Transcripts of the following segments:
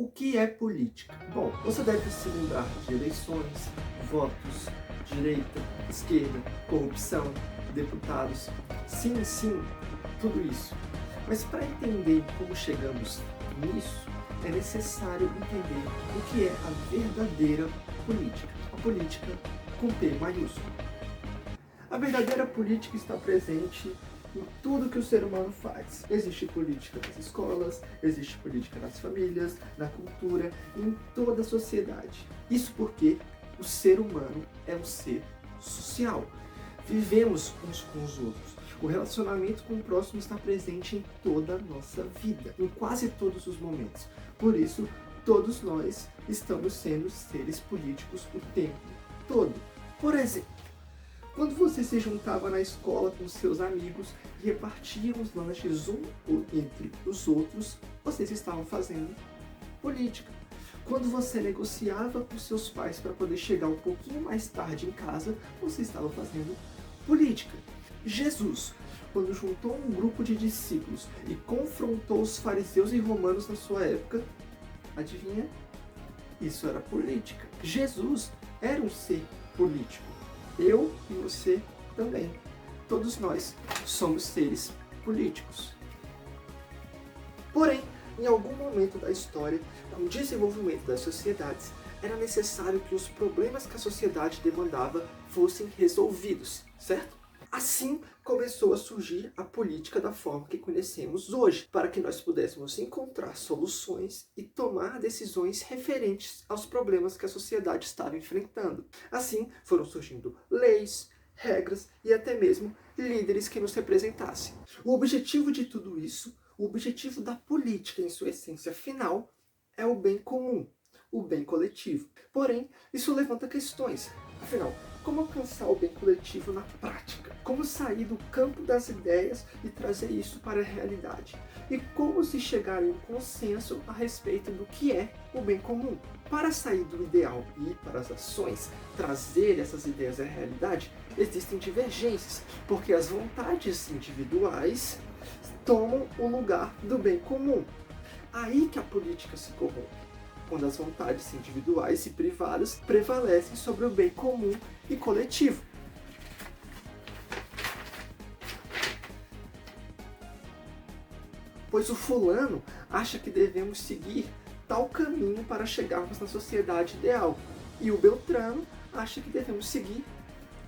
O que é política? Bom, você deve se lembrar de eleições, votos, direita, esquerda, corrupção, deputados. Sim, sim, tudo isso. Mas para entender como chegamos nisso, é necessário entender o que é a verdadeira política. A política com P maiúsculo. A verdadeira política está presente em tudo que o ser humano faz. Existe política nas escolas, existe política nas famílias, na cultura, em toda a sociedade. Isso porque o ser humano é um ser social. Vivemos uns com os outros. O relacionamento com o próximo está presente em toda a nossa vida, em quase todos os momentos. Por isso, todos nós estamos sendo seres políticos o tempo todo. Por exemplo, quando você se juntava na escola com seus amigos e repartiam os lanches um entre os outros, vocês estavam fazendo política. Quando você negociava com seus pais para poder chegar um pouquinho mais tarde em casa, você estava fazendo política. Jesus, quando juntou um grupo de discípulos e confrontou os fariseus e romanos na sua época, adivinha? Isso era política. Jesus era um ser político. Eu e você também. Todos nós somos seres políticos. Porém, em algum momento da história, com o desenvolvimento das sociedades, era necessário que os problemas que a sociedade demandava fossem resolvidos, certo? Assim começou a surgir a política da forma que conhecemos hoje, para que nós pudéssemos encontrar soluções e tomar decisões referentes aos problemas que a sociedade estava enfrentando. Assim foram surgindo leis, regras e até mesmo líderes que nos representassem. O objetivo de tudo isso, o objetivo da política em sua essência final, é o bem comum, o bem coletivo. Porém, isso levanta questões. Afinal, como alcançar o bem coletivo na prática? Como sair do campo das ideias e trazer isso para a realidade? E como se chegar em um consenso a respeito do que é o bem comum? Para sair do ideal e ir para as ações, trazer essas ideias à realidade, existem divergências, porque as vontades individuais tomam o lugar do bem comum. Aí que a política se corrompe, quando as vontades individuais e privadas prevalecem sobre o bem comum e coletivo. Pois o fulano acha que devemos seguir tal caminho para chegarmos na sociedade ideal, e o Beltrano acha que devemos seguir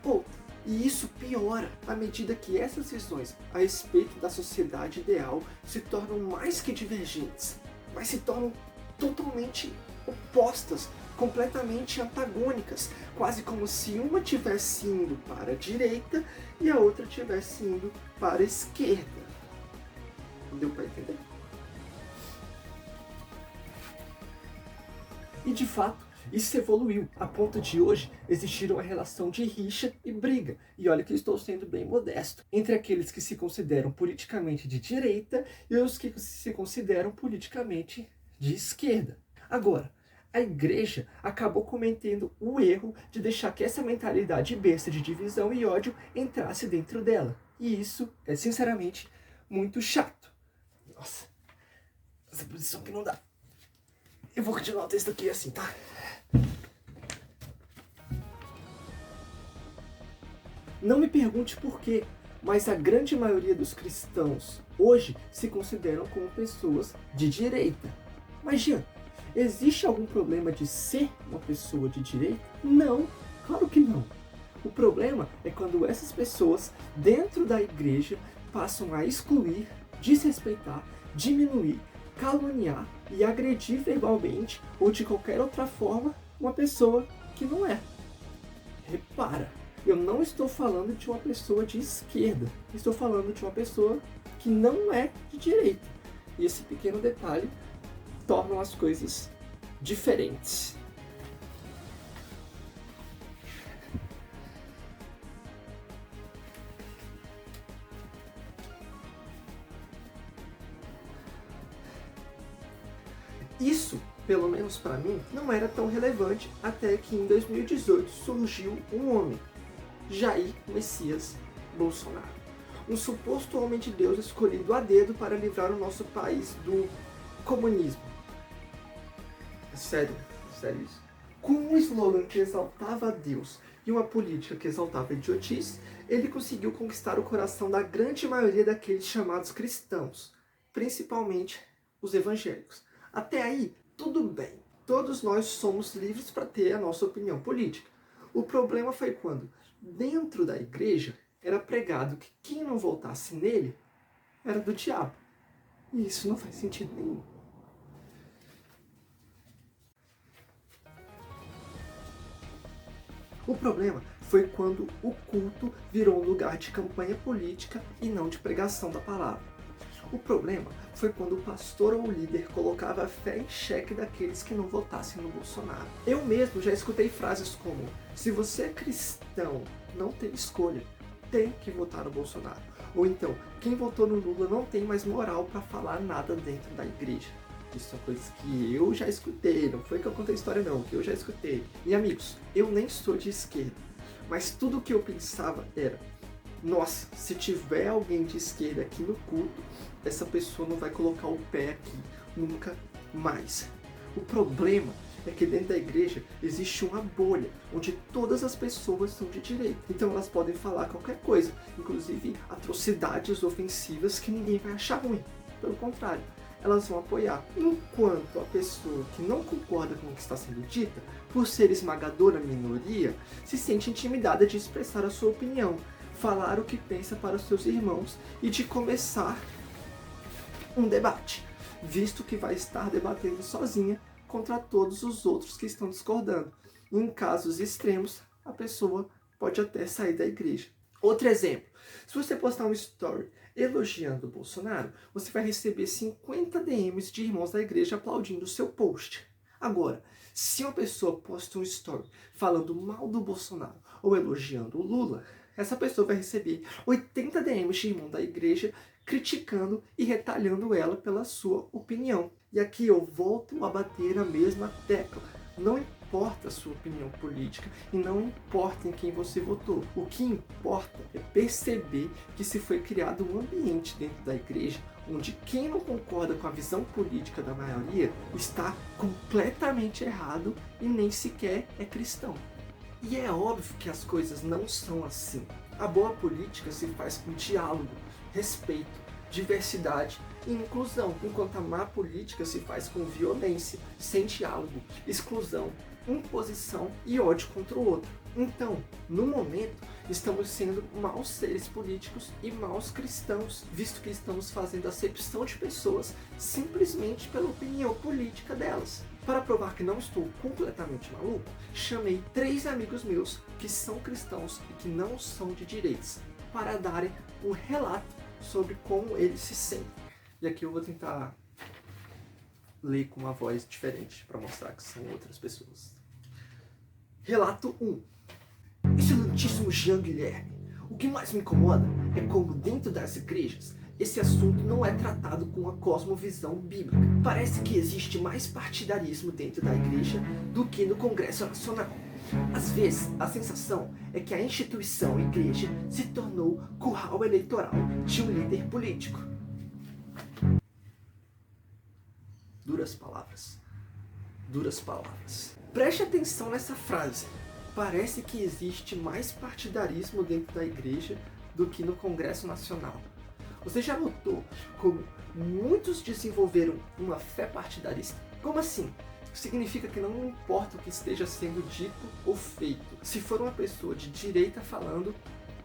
outro. E isso piora à medida que essas visões a respeito da sociedade ideal se tornam mais que divergentes, mas se tornam totalmente opostas, completamente antagônicas, quase como se uma estivesse indo para a direita e a outra estivesse indo para a esquerda. Deu para entender? E de fato, isso evoluiu, a ponto de hoje existir uma relação de rixa e briga, e olha que eu estou sendo bem modesto, entre aqueles que se consideram politicamente de direita e os que se consideram politicamente de esquerda. Agora, a igreja acabou cometendo o erro de deixar que essa mentalidade besta de divisão e ódio entrasse dentro dela. E isso é, sinceramente, muito chato. Nossa, essa posição que não dá. Eu vou continuar o texto aqui assim, tá? Não me pergunte por quê, mas a grande maioria dos cristãos hoje se consideram como pessoas de direita. Mas, Jean, existe algum problema de ser uma pessoa de direita? Não, claro que não. O problema é quando essas pessoas, dentro da igreja, passam a excluir, desrespeitar, diminuir, caluniar e agredir verbalmente ou de qualquer outra forma uma pessoa que não é. Repara, eu não estou falando de uma pessoa de esquerda, estou falando de uma pessoa que não é de direita. E esse pequeno detalhe tornam as coisas diferentes. Isso, pelo menos para mim, não era tão relevante até que em 2018 surgiu um homem, Jair Messias Bolsonaro. Um suposto homem de Deus escolhido a dedo para livrar o nosso país do comunismo. Sério isso. Com um slogan que exaltava a Deus e uma política que exaltava a idiotice, ele conseguiu conquistar o coração da grande maioria daqueles chamados cristãos, principalmente os evangélicos. Até aí, tudo bem. Todos nós somos livres para ter a nossa opinião política. O problema foi quando, dentro da igreja, era pregado que quem não votasse nele era do diabo. E isso não faz sentido nenhum. O problema foi quando o culto virou um lugar de campanha política e não de pregação da palavra. O problema foi quando o pastor ou o líder colocava a fé em xeque daqueles que não votassem no Bolsonaro. Eu mesmo já escutei frases como: se você é cristão, não tem escolha, tem que votar no Bolsonaro. Ou então, quem votou no Lula não tem mais moral para falar nada dentro da igreja. Isso são coisas que eu já escutei, não foi que eu contei a história não, que eu já escutei. E amigos, eu nem sou de esquerda, mas tudo o que eu pensava era: nossa, se tiver alguém de esquerda aqui no culto, essa pessoa não vai colocar o pé aqui, nunca mais. O problema é que dentro da igreja existe uma bolha, onde todas as pessoas são de direita. Então elas podem falar qualquer coisa, inclusive atrocidades ofensivas que ninguém vai achar ruim. Pelo contrário, elas vão apoiar. Enquanto a pessoa que não concorda com o que está sendo dita, por ser esmagadora minoria, se sente intimidada de expressar a sua opinião, falar o que pensa para os seus irmãos e de começar um debate, visto que vai estar debatendo sozinha contra todos os outros que estão discordando. E em casos extremos, a pessoa pode até sair da igreja. Outro exemplo: se você postar um story elogiando o Bolsonaro, você vai receber 50 DMs de irmãos da igreja aplaudindo o seu post. Agora, se uma pessoa posta um story falando mal do Bolsonaro ou elogiando o Lula, essa pessoa vai receber 80 DMs de irmão da igreja criticando e retalhando ela pela sua opinião. E aqui eu volto a bater a mesma tecla. Não importa a sua opinião política e não importa em quem você votou. O que importa é perceber que se foi criado um ambiente dentro da igreja onde quem não concorda com a visão política da maioria está completamente errado e nem sequer é cristão. E é óbvio que as coisas não são assim. A boa política se faz com diálogo, respeito, diversidade e inclusão, enquanto a má política se faz com violência, sem diálogo, exclusão, imposição e ódio contra o outro. Então, no momento, estamos sendo maus seres políticos e maus cristãos, visto que estamos fazendo acepção de pessoas simplesmente pela opinião política delas. Para provar que não estou completamente maluco, chamei 3 amigos meus que são cristãos e que não são de direitas, para darem um relato sobre como eles se sentem. E aqui eu vou tentar ler com uma voz diferente, para mostrar que são outras pessoas. Relato 1. Excelentíssimo Jean Guilherme, o que mais me incomoda é como dentro das igrejas esse assunto não é tratado com a cosmovisão bíblica. Parece que existe mais partidarismo dentro da igreja do que no Congresso Nacional. Às vezes, a sensação é que a instituição igreja se tornou curral eleitoral de um líder político. Duras palavras. Duras palavras. Preste atenção nessa frase. Parece que existe mais partidarismo dentro da igreja do que no Congresso Nacional. Você já notou como muitos desenvolveram uma fé partidarista? Como assim? Significa que não importa o que esteja sendo dito ou feito. Se for uma pessoa de direita falando,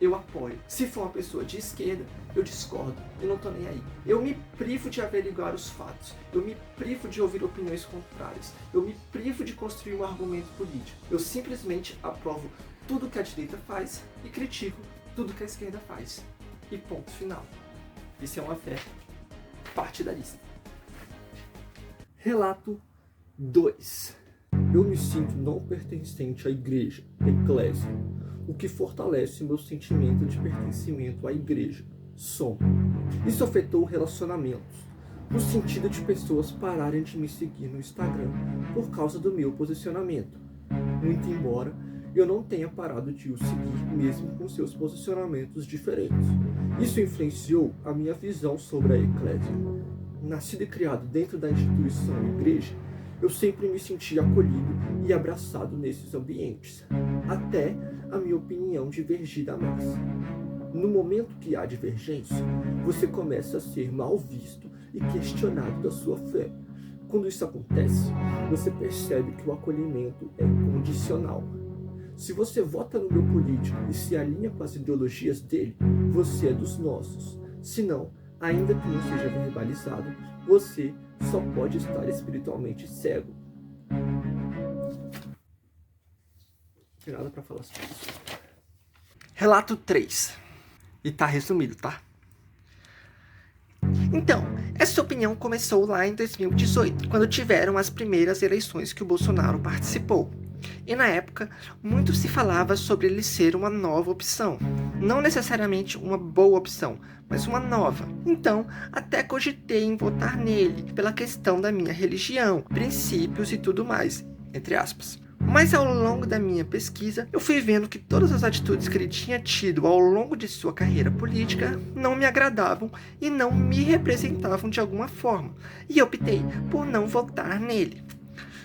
eu apoio. Se for uma pessoa de esquerda, eu discordo. Eu não tô nem aí. Eu me privo de averiguar os fatos. Eu me privo de ouvir opiniões contrárias. Eu me privo de construir um argumento político. Eu simplesmente aprovo tudo que a direita faz e critico tudo que a esquerda faz. E ponto final. Isso é uma fé partidarista. Relato 2. Eu me sinto não pertencente à igreja, eclésia, o que fortalece meu sentimento de pertencimento à igreja, som. Isso afetou relacionamentos, no sentido de pessoas pararem de me seguir no Instagram por causa do meu posicionamento. Muito embora eu não tenha parado de o seguir mesmo com seus posicionamentos diferentes. Isso influenciou a minha visão sobre a eclésia. Nascido e criado dentro da instituição igreja, eu sempre me senti acolhido e abraçado nesses ambientes, até a minha opinião divergir da massa. No momento que há divergência, você começa a ser mal visto e questionado da sua fé. Quando isso acontece, você percebe que o acolhimento é condicional. Se você vota no meu político e se alinha com as ideologias dele, você é dos nossos. Se não, ainda que não seja verbalizado, você só pode estar espiritualmente cego. Não tem nada para falar sobre isso. Relato 3. E tá resumido, tá? Então, essa opinião começou lá em 2018, quando tiveram as primeiras eleições que o Bolsonaro participou. E na época, muito se falava sobre ele ser uma nova opção. Não necessariamente uma boa opção, mas uma nova. Então, até cogitei em votar nele, pela questão da minha religião, princípios e tudo mais, entre aspas. Mas ao longo da minha pesquisa, eu fui vendo que todas as atitudes que ele tinha tido ao longo de sua carreira política não me agradavam e não me representavam de alguma forma, e optei por não votar nele.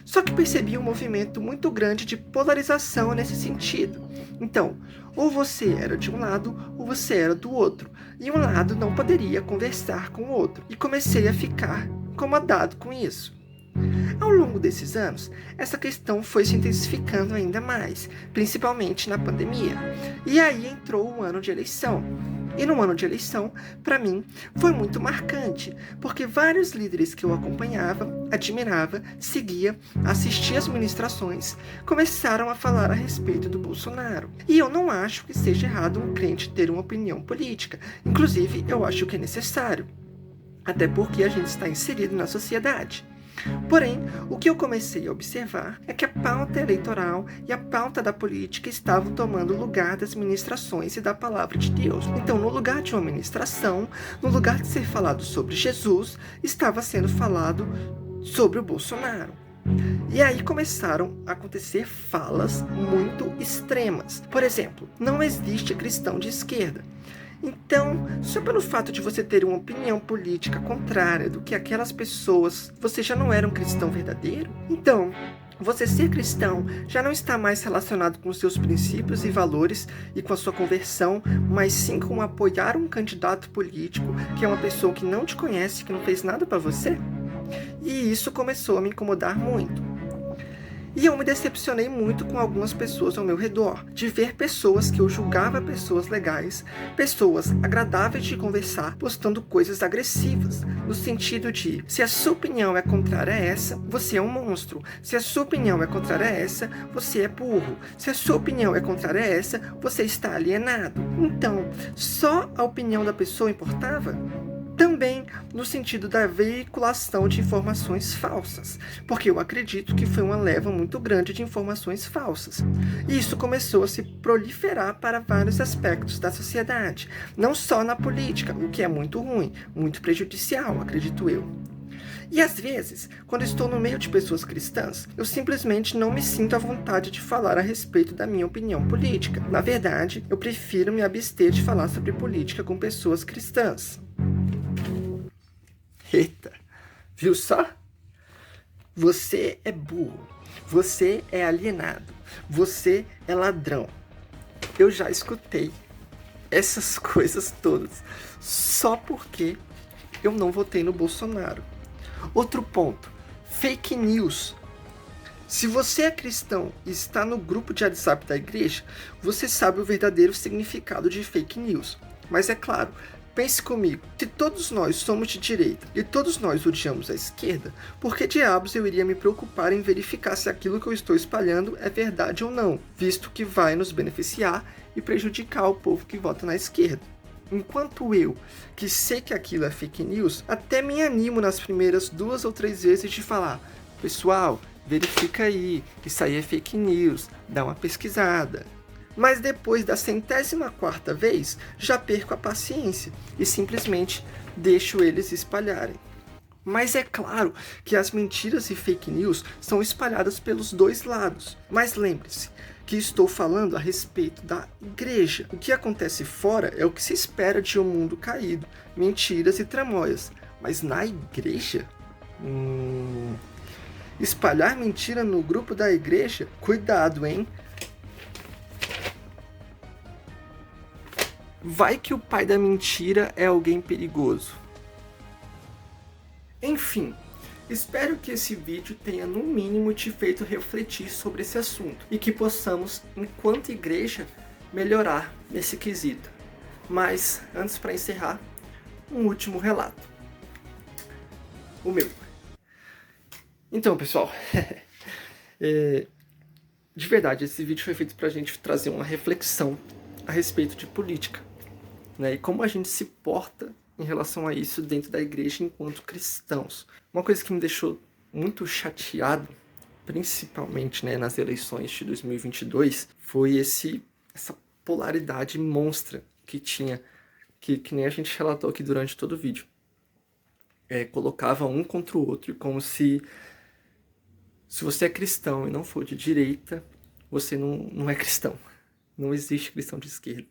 Só que percebi um movimento muito grande de polarização nesse sentido. Então, ou você era de um lado ou você era do outro, e um lado não poderia conversar com o outro, e comecei a ficar incomodado com isso. Ao longo desses anos, essa questão foi se intensificando ainda mais, principalmente na pandemia. E aí entrou o ano de eleição. E no ano de eleição, para mim, foi muito marcante, porque vários líderes que eu acompanhava, admirava, seguia, assistia às ministrações, começaram a falar a respeito do Bolsonaro. E eu não acho que seja errado um crente ter uma opinião política. Inclusive, eu acho que é necessário. Até porque a gente está inserido na sociedade. Porém, o que eu comecei a observar é que a pauta eleitoral e a pauta da política estavam tomando o lugar das ministrações e da palavra de Deus. Então, no lugar de uma ministração, no lugar de ser falado sobre Jesus, estava sendo falado sobre o Bolsonaro. E aí começaram a acontecer falas muito extremas. Por exemplo, não existe cristão de esquerda. Então, só pelo fato de você ter uma opinião política contrária do que aquelas pessoas, você já não era um cristão verdadeiro? Então, você ser cristão já não está mais relacionado com os seus princípios e valores e com a sua conversão, mas sim com apoiar um candidato político que é uma pessoa que não te conhece, que não fez nada para você? E isso começou a me incomodar muito. E eu me decepcionei muito com algumas pessoas ao meu redor, de ver pessoas que eu julgava pessoas legais, pessoas agradáveis de conversar, postando coisas agressivas, no sentido de, se a sua opinião é contrária a essa, você é um monstro. Se a sua opinião é contrária a essa, você é burro. Se a sua opinião é contrária a essa, você está alienado. Então, só a opinião da pessoa importava? Também no sentido da veiculação de informações falsas, porque eu acredito que foi uma leva muito grande de informações falsas. E isso começou a se proliferar para vários aspectos da sociedade, não só na política, o que é muito ruim, muito prejudicial, acredito eu. E às vezes, quando estou no meio de pessoas cristãs, eu simplesmente não me sinto à vontade de falar a respeito da minha opinião política. Na verdade, eu prefiro me abster de falar sobre política com pessoas cristãs. Eita, viu só? Você é burro, você é alienado, você é ladrão. Eu já escutei essas coisas todas só porque eu não votei no Bolsonaro. Outro ponto, fake news. Se você é cristão e está no grupo de WhatsApp da igreja, você sabe o verdadeiro significado de fake news. Mas é claro, pense comigo, se todos nós somos de direita e todos nós odiamos a esquerda, por que diabos eu iria me preocupar em verificar se aquilo que eu estou espalhando é verdade ou não, visto que vai nos beneficiar e prejudicar o povo que vota na esquerda? Enquanto eu, que sei que aquilo é fake news, até me animo nas primeiras 2 ou 3 vezes de falar: pessoal, verifica aí, isso aí é fake news, dá uma pesquisada. Mas depois da 104ª vez, já perco a paciência e simplesmente deixo eles espalharem. Mas é claro que as mentiras e fake news são espalhadas pelos dois lados. Mas lembre-se que estou falando a respeito da igreja. O que acontece fora é o que se espera de um mundo caído, mentiras e tramóias. Mas na igreja? Espalhar mentira no grupo da igreja? Cuidado, hein? Vai que o pai da mentira é alguém perigoso. Enfim, espero que esse vídeo tenha no mínimo te feito refletir sobre esse assunto e que possamos, enquanto igreja, melhorar nesse quesito. Mas, antes para encerrar, um último relato. O meu. Então, pessoal, de verdade, esse vídeo foi feito pra gente trazer uma reflexão a respeito de política, né? E como a gente se porta em relação a isso dentro da igreja enquanto cristãos. Uma coisa que me deixou muito chateado, principalmente, né, nas eleições de 2022, foi essa polaridade monstra que tinha, que nem a gente relatou aqui durante todo o vídeo. Colocava um contra o outro, como se você é cristão e não for de direita, você não é cristão. Não existe cristão de esquerda.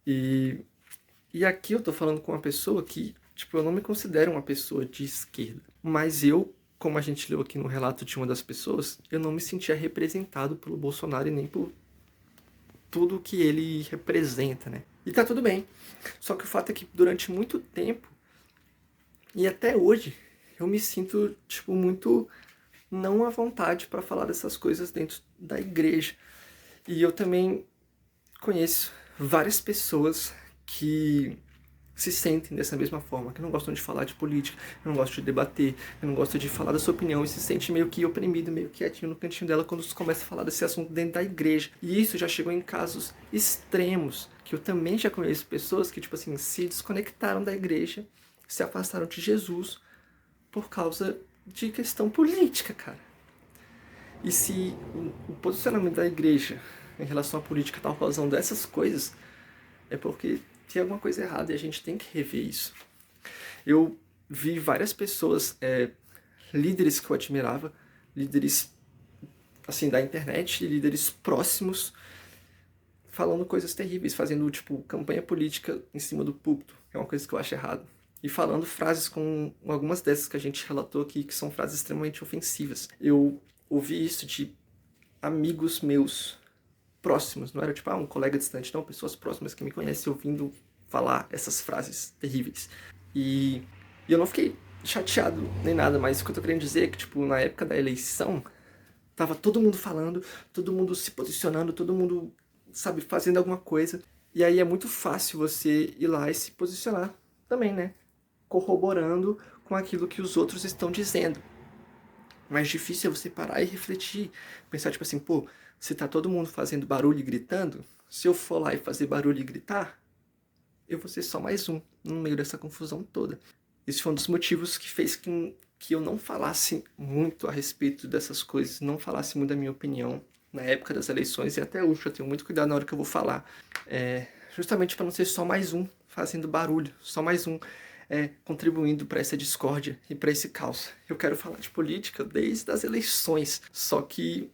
E aqui eu tô falando com uma pessoa que, eu não me considero uma pessoa de esquerda. Mas eu, como a gente leu aqui no relato de uma das pessoas, eu não me sentia representado pelo Bolsonaro e nem por tudo que ele representa, né? E tá tudo bem. Só que o fato é que durante muito tempo, e até hoje, eu me sinto, muito não à vontade para falar dessas coisas dentro da igreja. E eu também conheço várias pessoas que se sentem dessa mesma forma, que não gostam de falar de política, que não gostam de debater, que não gostam de falar da sua opinião e se sente meio que oprimido, meio quietinho no cantinho dela quando você começa a falar desse assunto dentro da igreja. E isso já chegou em casos extremos, que eu também já conheço pessoas que, se desconectaram da igreja, se afastaram de Jesus por causa de questão política, cara. E se o posicionamento da igreja em relação à política está causando essas coisas, é porque tem alguma coisa errada e a gente tem que rever isso. Eu vi várias pessoas, líderes que eu admirava, líderes assim da internet, líderes próximos, falando coisas terríveis, fazendo campanha política em cima do púlpito, que é uma coisa que eu acho errado. E falando frases com algumas dessas que a gente relatou aqui, que são frases extremamente ofensivas. Eu ouvi isso de amigos meus próximos, não era um colega distante, não, pessoas próximas que me conhecem ouvindo falar essas frases terríveis. E eu não fiquei chateado nem nada, mas o que eu tô querendo dizer é que, na época da eleição, tava todo mundo falando, todo mundo se posicionando, todo mundo, fazendo alguma coisa. E aí é muito fácil você ir lá e se posicionar também, né? Corroborando com aquilo que os outros estão dizendo. Mais difícil é você parar e refletir, pensar se tá todo mundo fazendo barulho e gritando, se eu for lá e fazer barulho e gritar, eu vou ser só mais um no meio dessa confusão toda. Esse foi um dos motivos que fez que eu não falasse muito a respeito dessas coisas, não falasse muito da minha opinião na época das eleições, e até hoje eu tenho muito cuidado na hora que eu vou falar, justamente para não ser só mais um fazendo barulho, só mais um contribuindo para essa discórdia e para esse caos. Eu quero falar de política desde as eleições, só que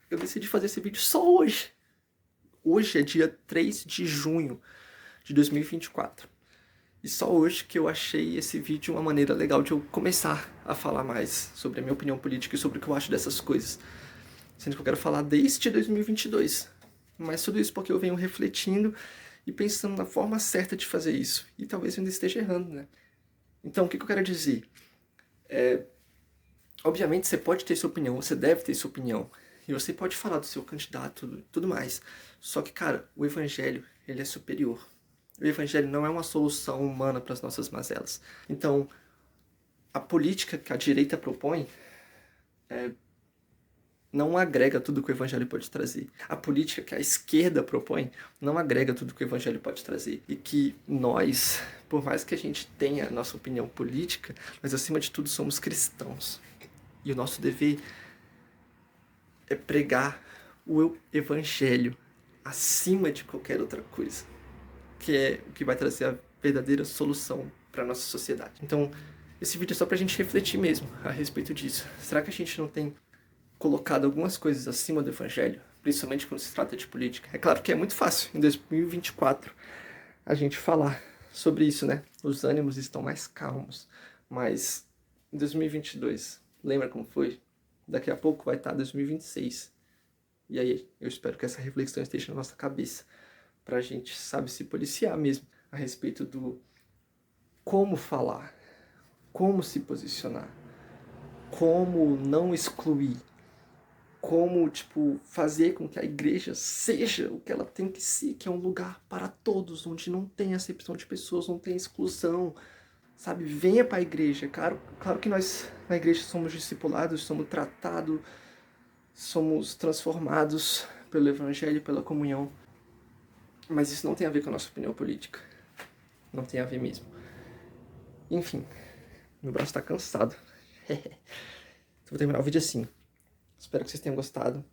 eu decidi fazer esse vídeo só hoje. Hoje é dia 3 de junho de 2024. E só hoje que eu achei esse vídeo uma maneira legal de eu começar a falar mais sobre a minha opinião política e sobre o que eu acho dessas coisas. Sendo que eu quero falar desde 2022. Mas tudo isso porque eu venho refletindo e pensando na forma certa de fazer isso. E talvez eu ainda esteja errando, né? Então, o que eu quero dizer? Obviamente, você pode ter sua opinião, você deve ter sua opinião. E você pode falar do seu candidato, tudo mais. Só que, cara, o evangelho, ele é superior. O evangelho não é uma solução humana para as nossas mazelas. Então, a política que a direita propõe não agrega tudo que o evangelho pode trazer. A política que a esquerda propõe não agrega tudo que o evangelho pode trazer. E que nós, por mais que a gente tenha a nossa opinião política, nós acima de tudo somos cristãos. E o nosso dever é pregar o evangelho acima de qualquer outra coisa, que é o que vai trazer a verdadeira solução para a nossa sociedade. Então, esse vídeo é só pra gente refletir mesmo a respeito disso. Será que a gente não tem colocado algumas coisas acima do evangelho, principalmente quando se trata de política? É claro que é muito fácil, em 2024, a gente falar sobre isso, né? Os ânimos estão mais calmos, mas em 2022, lembra como foi? Daqui a pouco vai estar 2026. E aí, eu espero que essa reflexão esteja na nossa cabeça, pra gente, sabe, se policiar mesmo a respeito do como falar, como se posicionar, como não excluir, como, tipo, fazer com que a igreja seja o que ela tem que ser, que é um lugar para todos, onde não tem acepção de pessoas, não tem exclusão, sabe? Venha para a igreja. Claro que nós, na igreja, somos discipulados, somos tratados, somos transformados pelo evangelho, pela comunhão, mas isso não tem a ver com a nossa opinião política. Não tem a ver mesmo. Enfim, meu braço tá cansado. Vou terminar o vídeo assim. Espero que vocês tenham gostado.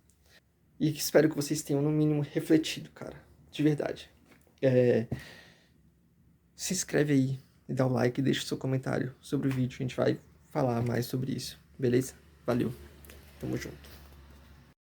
E espero que vocês tenham, no mínimo, refletido, cara. De verdade. Se inscreve aí e dá o like e deixa o seu comentário sobre o vídeo. A gente vai falar mais sobre isso. Beleza? Valeu. Tamo junto.